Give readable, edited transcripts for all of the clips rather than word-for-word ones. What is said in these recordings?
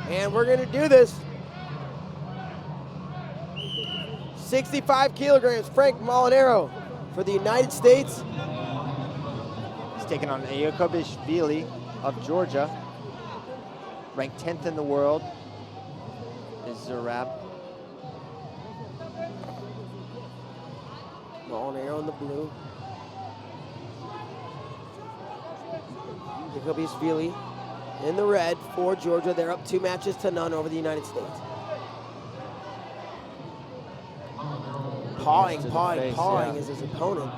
And we're gonna do this. 65 kilograms, Frank Molinaro for the United States. He's taking on IAKOBISHVILI of Georgia, ranked 10th in the world, is Zarab. Molinaro in the blue. IAKOBISHVILI in the red for Georgia. They're up 2-0 over the United States. Pawing is his opponent.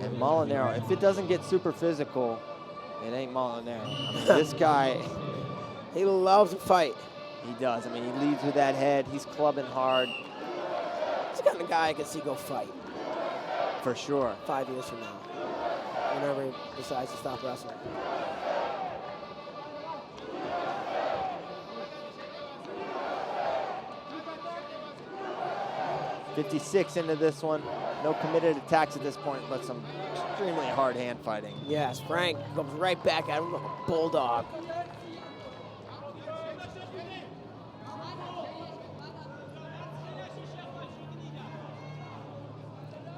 And Molinaro, if it doesn't get super physical, it ain't Molinaro. I mean, this guy, he loves to fight. He does. I mean, he leads with that head. He's clubbing hard. He's the kind of guy I could see go fight. For sure. 5 years from now, whenever he decides to stop wrestling. 56 into this one. No committed attacks at this point, but some extremely hard hand fighting. Yes, Frank comes right back at him like a bulldog.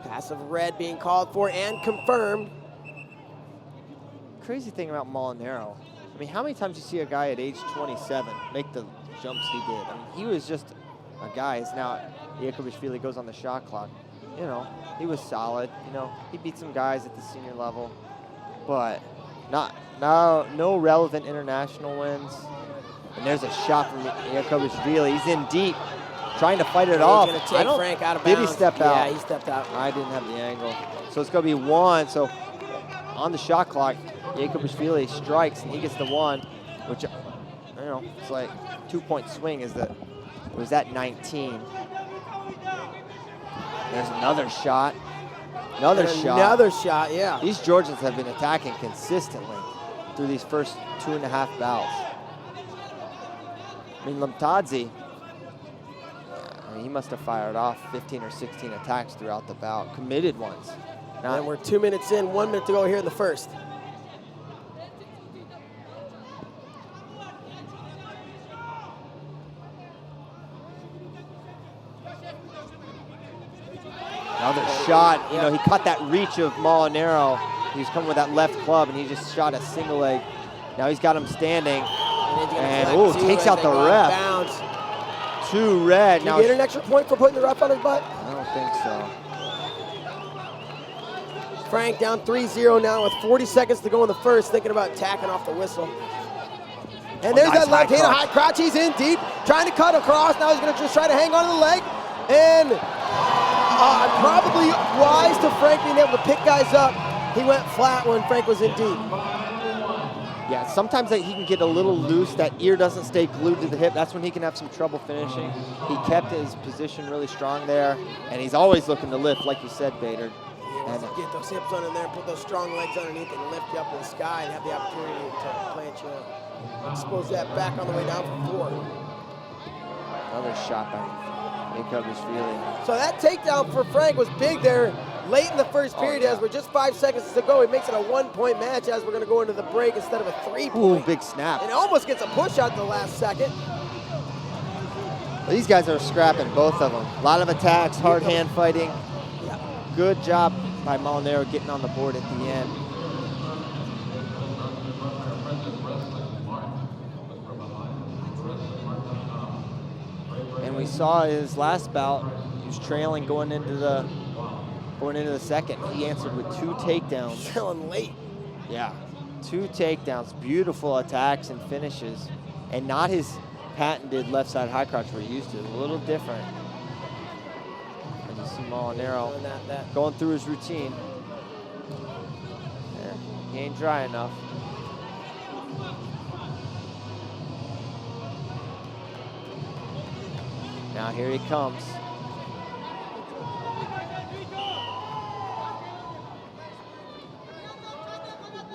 Passive red being called for and confirmed. Crazy thing about Molinaro, I mean, how many times you see a guy at age 27 make the jumps he did? I mean, he was just a guy. It's now IAKOBISHVILI goes on the shot clock. You know, he was solid. You know, he beat some guys at the senior level, but no relevant international wins. And there's a shot from IAKOBISHVILI. He's in deep, trying to fight it off. He's going to take Frank out of bounds. Did he step out? Yeah, he stepped out. I didn't have the angle. So it's going to be one. So on the shot clock, IAKOBISHVILI strikes and he gets the one, which, you know, it's like 2-point swing was at 19. There's another shot. Another shot, yeah. These Georgians have been attacking consistently through these first 2.5 bouts. I mean, Lamtadze, he must have fired off 15 or 16 attacks throughout the bout, committed ones. And we're 2 minutes in, 1 minute to go here in the first. Another shot, you know, he caught that reach of Molinaro. He was coming with that left club and he just shot a single leg. Now he's got him standing. And takes out the ref. 2 red. Did you get an extra point for putting the ref on his butt? I don't think so. Frank down 3-0 now with 40 seconds to go in the first, thinking about tacking off the whistle. And there's that left hand, high crotch. He's in deep, trying to cut across. Now he's going to just try to hang on to the leg. And probably wise to Frank being able to pick guys up. He went flat when Frank was in deep. Yeah, sometimes he can get a little loose. That ear doesn't stay glued to the hip. That's when he can have some trouble finishing. He kept his position really strong there, and he's always looking to lift, like you said, Bader. And get those hips on in there, put those strong legs underneath and lift you up in the sky and have the opportunity to plant you. Expose that back on the way down for 4. Another shot by IAKOBISHVILI. So that takedown for Frank was big there late in the first period as we're just 5 seconds to go. He makes it a 1-point match as we're going to go into the break instead of a 3-point. Ooh, big snap. And almost gets a push out in the last second. Well, these guys are scrapping, both of them. A lot of attacks, hard hand fighting. Good job by Molinaro getting on the board at the end. And we saw his last bout, he was trailing going into the second. He answered with 2 takedowns. Trailing late. Yeah, 2 takedowns, beautiful attacks and finishes, and not his patented left side high crotch we're used to. A little different. And you see Molinaro going through his routine. Yeah, he ain't dry enough. Now here he comes.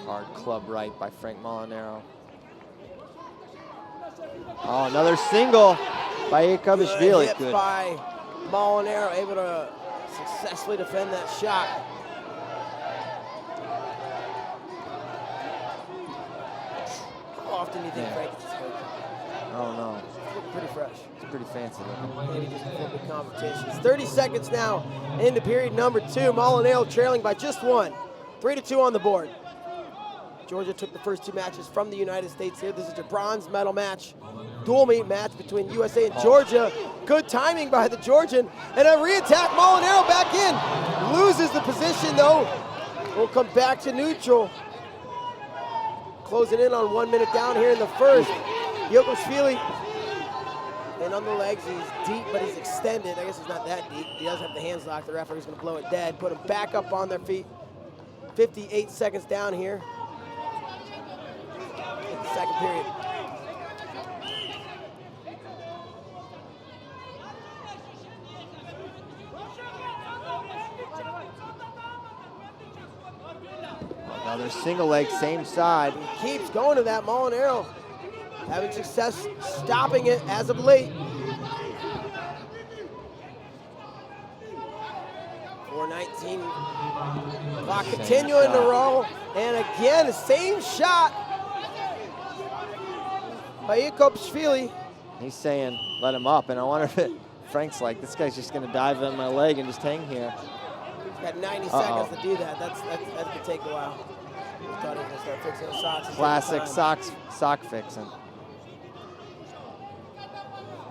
Hard club right by Frank Molinaro. Oh, another single by IAKOBISHVILI. Good hit by Molinaro, able to successfully defend that shot. Off often do you think Frank gets his haircut? I don't know. It's looking pretty fresh. It's pretty fancy looking. Maybe just before the competitions. 30 seconds now into period number 2. Molinaro trailing by just 1. 3-2 on the board. Georgia took the first 2 matches from the United States here. This is your bronze medal match. Dual meet match between USA and Georgia. Good timing by the Georgian. And a re-attack, Molinaro back in. Loses the position though. We'll come back to neutral. Closing in on 1 minute down here in the first. IAKOBISHVILI. And on the legs, he's deep, but he's extended. I guess he's not that deep. He does have the hands locked. The referee's gonna blow it dead. Put him back up on their feet. 58 seconds down here. In the second period. Another single leg, same side. He keeps going to that. Molinaro having success stopping it as of late. 4:19. Clock continuing to roll. And again, the same shot by IAKOBISHVILI. He's saying, let him up. And I wonder if Frank's like, this guy's just going to dive in my leg and just hang here. He's got 90 seconds to do that. That could take a while. He thought he was going to start fixing the socks. Classic sock fixing.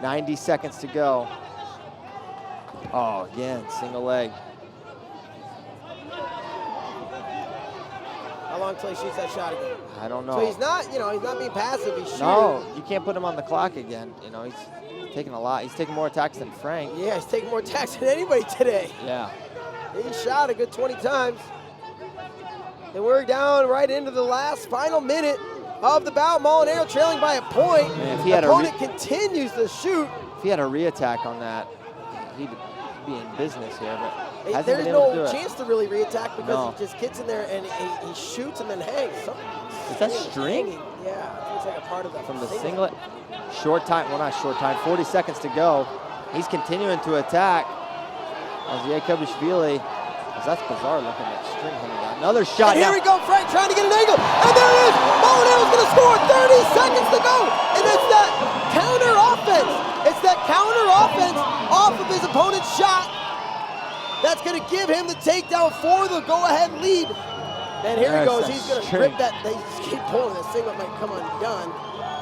90 seconds to go. Oh, again, single leg. How long till he shoots that shot again? I don't know. So he's not, he's not being passive. He's shooting. No, you can't put him on the clock again. He's taking a lot. He's taking more attacks than Frank. Yeah, he's taking more attacks than anybody today. Yeah. He shot a good 20 times. And we're down right into the last final minute of the bout. Molinaro trailing by a point. Man, if he had opponent continues to shoot. If he had a re-attack on that, he'd be in business here. But there's no chance to really re-attack because he just gets in there and he shoots and then hangs. Is that string? Hanging. Yeah, it's like a part of that. From the singlet. Short time, well, not short time, 40 seconds to go. He's continuing to attack as IAKOBISHVILI. That's bizarre looking, that string hanging down. Another shot. And here we go, Frank trying to get an angle. And there it is. Molinaro's going to score. 30 seconds to go. And it's that counter offense. It's that counter offense off of his opponent's shot. That's going to give him the takedown for the go-ahead lead. And here he goes. He's going to rip that. They just keep pulling. The singlet might come undone.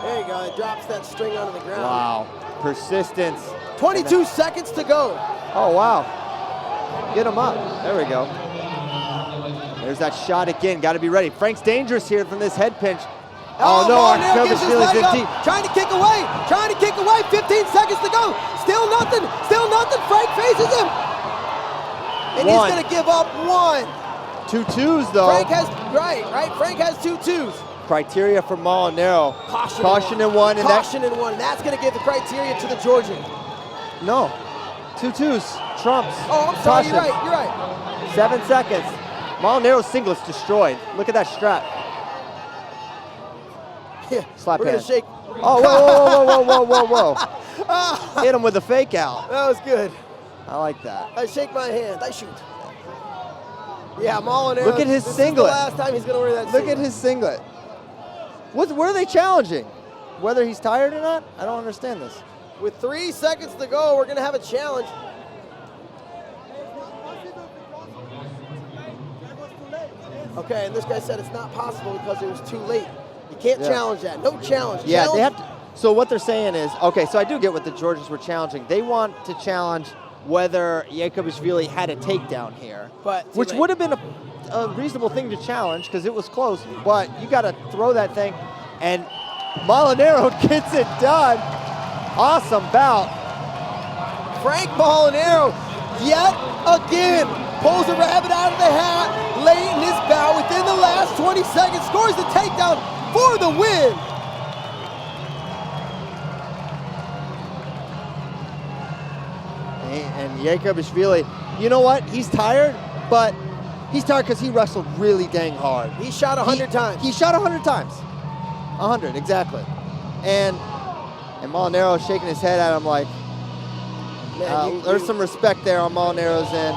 There you go. It drops that string onto the ground. Wow. Persistence. 22 seconds to go. Oh, wow. Get him up. There we go. There's that shot again. Got to be ready. Frank's dangerous here from this head pinch. Oh no, IAKOBISHVILI's in deep. Trying to kick away. 15 seconds to go. Still nothing. Frank faces him. And he's going to give up 1. 2 twos though. Frank has, right. Frank has 2 twos. Criteria for Molinaro. Caution in 1. And caution in 1. That's going to give the criteria to the Georgian. No. 2 twos. Trumps. Oh, I'm sorry. You're right. 7 seconds. Molinaro's singlet's destroyed. Look at that strap. Yeah. Slap We're hand. going to shake. Oh, whoa. Hit him with a fake out. That was good. I like that. I shake my hand. I shoot. Yeah, Molinaro. Look at his singlet. This is the last time he's going to wear that singlet. Look at his singlet. What are they challenging? Whether he's tired or not? I don't understand this. With 3 seconds to go, we're going to have a challenge. Okay, and this guy said it's not possible because it was too late. You can't challenge that. No challenge. Yeah, they have to. So what they're saying is, okay, so I do get what the Georgians were challenging. They want to challenge whether IAKOBISHVILI had a takedown here, which would have been a reasonable thing to challenge because it was close, but you got to throw that thing, and Molinaro gets it done. Awesome bout. Frank Molinaro, yet again, pulls a rabbit out of the hat late in his bout within the last 20 seconds, scores the takedown for the win. And IAKOBISHVILI, you know what? He's tired, but he's tired because he wrestled really dang hard. He shot 100 times. He shot 100 times. 100, exactly. And Molinaro shaking his head at him like, there's some respect there on Molinaro's end.